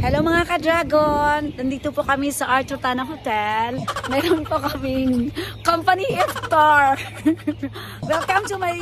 Hello mga ka-dragon! Nandito po kami sa Arthur Tanang Hotel. Meron po kaming company iftar. Welcome to my...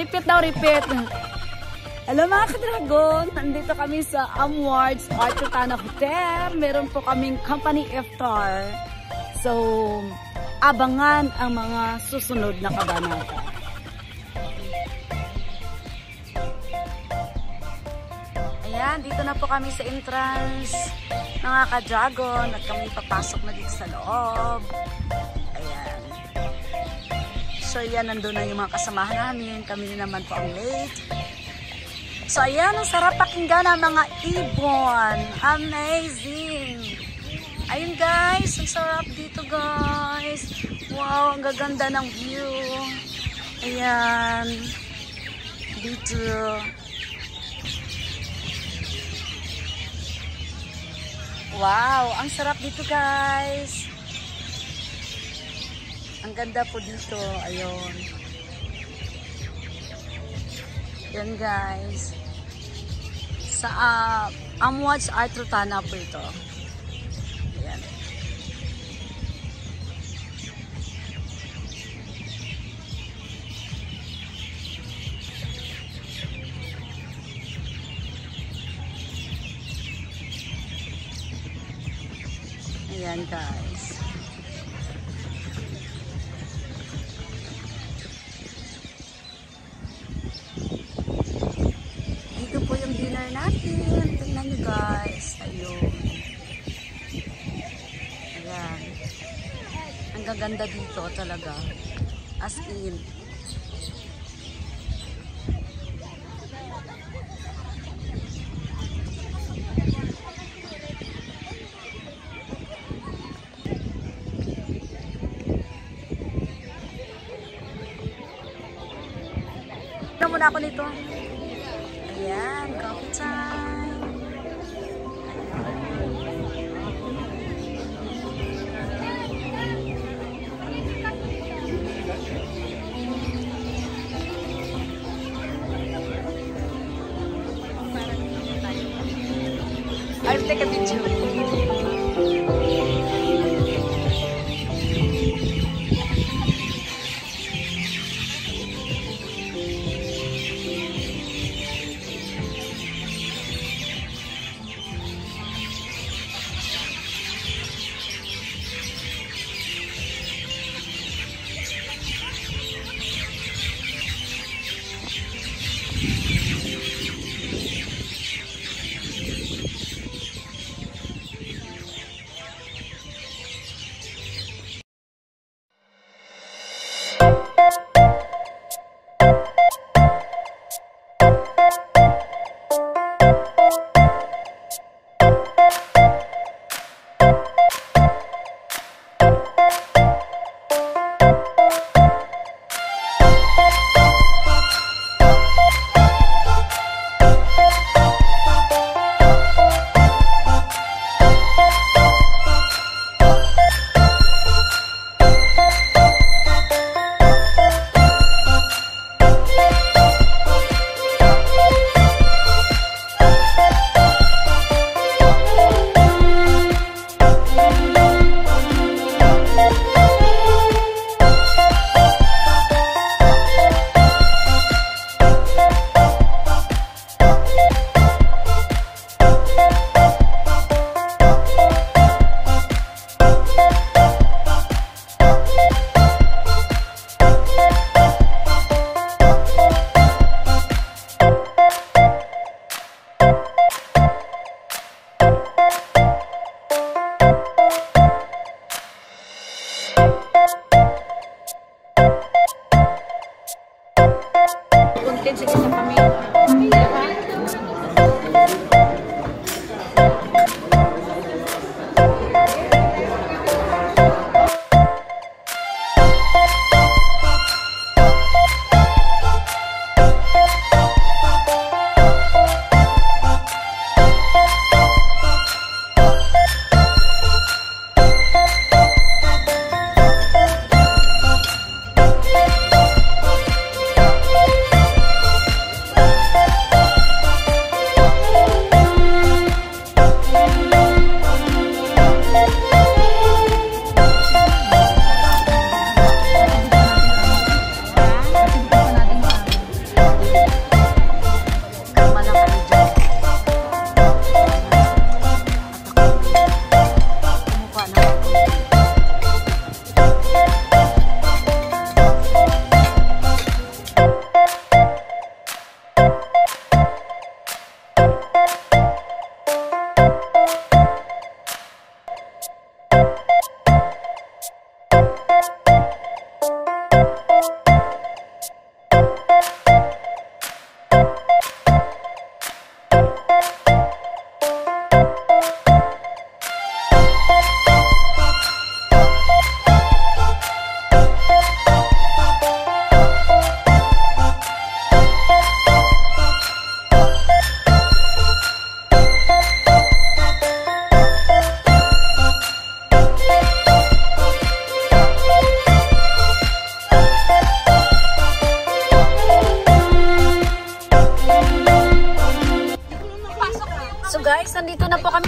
repeat daw, repeat. Hello mga ka-dragon, nandito kami sa Amwards Arthur Tanang Hotel. Meron po kaming company iftar. So, abangan ang mga susunod na kabanata. Ayan, dito na po kami sa entrance mga ka-dragon at kami papasok na dito sa loob. Ayan. So, ayan, nandun na yung mga kasamahan namin. Kami na naman po ang late. So, ayan, ang sarap pakinggan ng mga ibon. Amazing! Ayun, guys. Ang sarap dito, guys. Wow, ang gaganda ng view. Ayan. Dito. Wow, ang sarap dito, guys. Ang ganda po dito. Ayun. Yan guys. Sa Amwards Arthur Tanang po ito. Ayan. Ayan guys. Natin. Tingnan nyo guys. Ayun. Ayan. Ang gaganda dito talaga. As in. Tignan muna ako nito. Ayan, coffee time. I'll take a picture.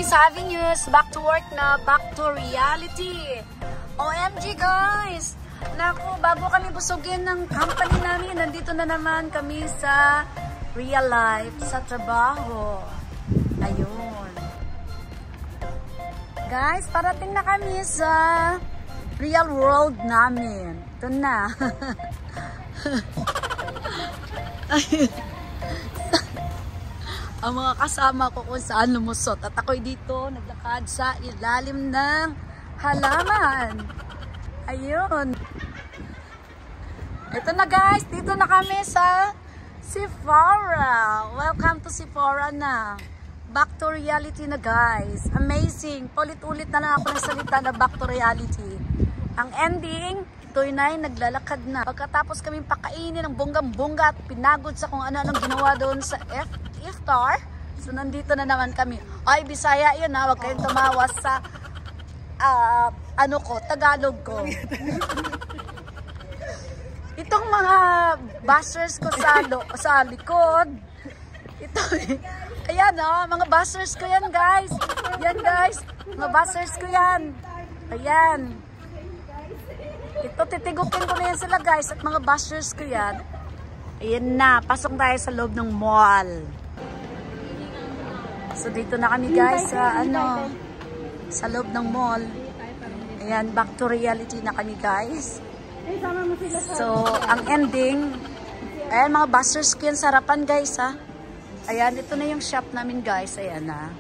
Savi News, back to work na, back to reality. OMG guys! Naku, bago kami busugin ng company namin, nandito na naman kami sa real life, sa trabaho. Ayun. Guys, parating na kami sa real world namin. Ito na. Ang mga kasama ko kung saan lumusot. At ako'y dito, naglakad sa ilalim ng halaman. Ayun. Ito na guys, dito na kami sa Sephora. Welcome to Sephora na. Back to reality na guys. Amazing. Paulit-ulit na lang ako ng salita na back to reality. Ang ending, ito'y na naglalakad na. Pagkatapos kaming pakainin ng bonggang-bongga at pinagod sa kung ano-anong ginawa doon sa iftar. So, nandito na naman kami. Ay, Bisaya yun ha. Huwag kayong tumawa sa Tagalog ko. Itong mga busters ko sa likod. Ito, ayan o, mga busters ko yan guys. Yan guys, mga busters ko yan. Ayan. Ito, titigukin ko na yan sila guys. At mga busters ko yan. Ayan na, pasok tayo sa loob ng mall. So dito na kami guys sa loob ng mall. Ayan, back to reality na kami guys. So ang ending, ayan mga busters ko yan sa harapan guys ha. Ayan, ito na yung shop namin guys. Ayan na.